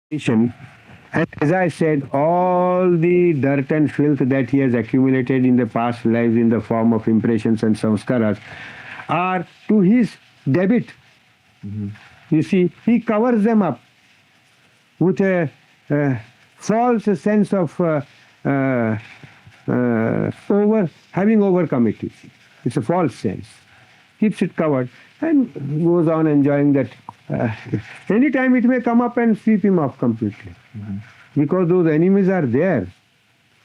And as I said, all the dirt and filth that he has accumulated in the past lives in the form of impressions and samskaras are to his debit. You see, he covers them up with a false sense of having overcome it. You see. It's a false sense. Keeps it covered and goes on enjoying that. Anytime it may come up and sweep him off completely. Because those enemies are there.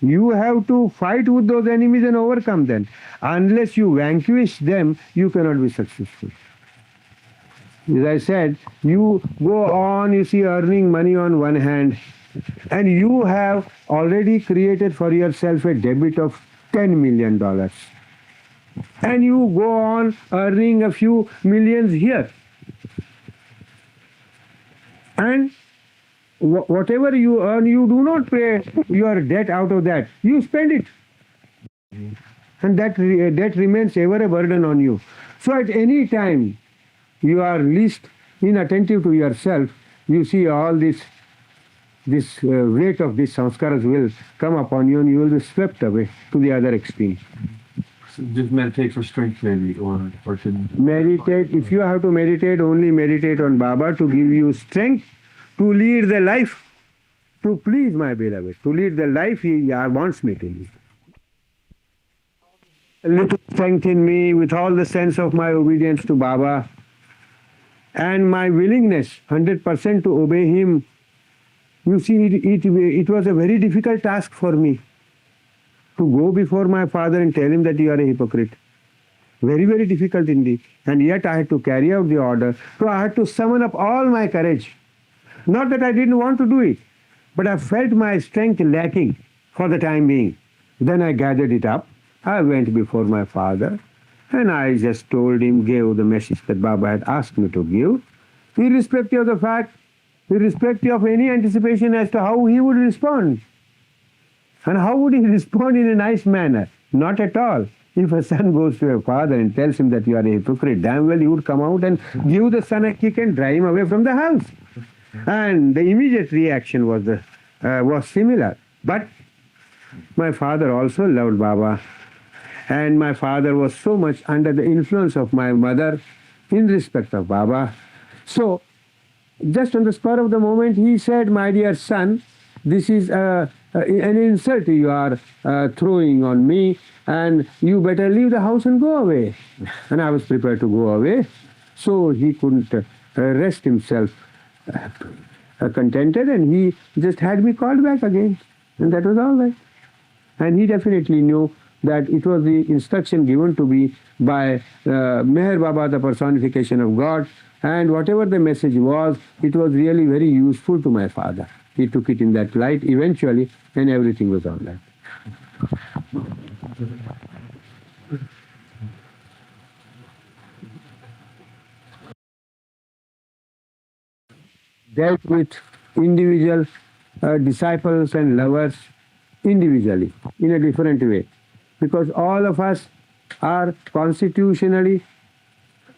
You have to fight with those enemies and overcome them. Unless you vanquish them, you cannot be successful. As I said, you go on, you see, earning money on one hand, and you have already created for yourself a debit of $10 million. And you go on earning a few millions here. And whatever you earn, you do not pay your debt out of that. You spend it. And that debt remains ever a burden on you. So at any time you are least inattentive to yourself, you see all this weight of these samskaras will come upon you and you will be swept away to the other extreme. So just meditate for strength maybe, or should... Meditate, if you have to meditate, only meditate on Baba to give you strength to lead the life, to please my beloved, to lead the life he wants me to lead. A little strength in me with all the sense of my obedience to Baba and my willingness 100% to obey him. You see, it was a very difficult task for me to go before my father and tell him that you are a hypocrite. Very, very difficult indeed. And yet I had to carry out the order. So I had to summon up all my courage. Not that I didn't want to do it, but I felt my strength lacking for the time being. Then I gathered it up. I went before my father and I just told him, gave the message that Baba had asked me to give, irrespective of the fact, irrespective of any anticipation as to how he would respond. And how would he respond in a nice manner? Not at all. If a son goes to a father and tells him that you are a hypocrite, damn well he would come out and give the son a kick and drive him away from the house. And the immediate reaction was similar. But my father also loved Baba. And my father was so much under the influence of my mother in respect of Baba. So, just on the spur of the moment, he said, my dear son, this is an insult you are throwing on me, and you better leave the house and go away. And I was prepared to go away. So he couldn't rest himself contented, and he just had me called back again. And that was all right. And he definitely knew that it was the instruction given to me by Meher Baba, the personification of God, and whatever the message was, it was really very useful to my father. He took it in that light eventually, and everything was all right. Dealt with individual disciples and lovers individually, in a different way. Because all of us are constitutionally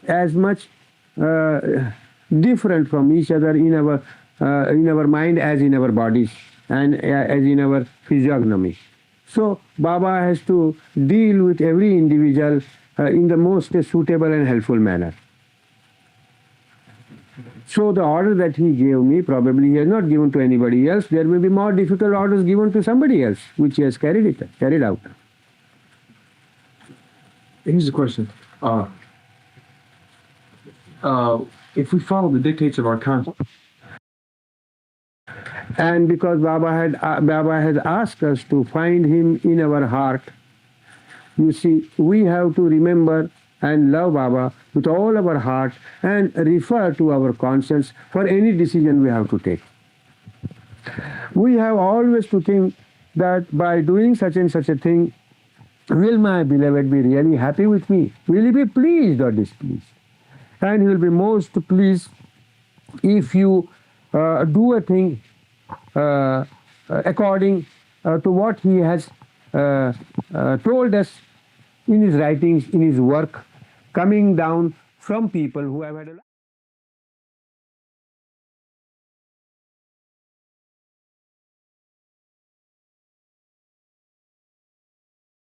as much different from each other in our mind as in our bodies and as in our physiognomy. So Baba has to deal with every individual in the most suitable and helpful manner. So the order that he gave me, probably he has not given to anybody else. There may be more difficult orders given to somebody else, which he has carried out. Here's the question. If we follow the dictates of our conscience, and because Baba had asked us to find him in our heart, you see, we have to remember and love Baba with all our heart and refer to our conscience for any decision we have to take. We have always to think that by doing such and such a thing, will my beloved be really happy with me? Will he be pleased or displeased? And he will be most pleased if you do a thing according to what he has told us in his writings, in his work, coming down from people who have had a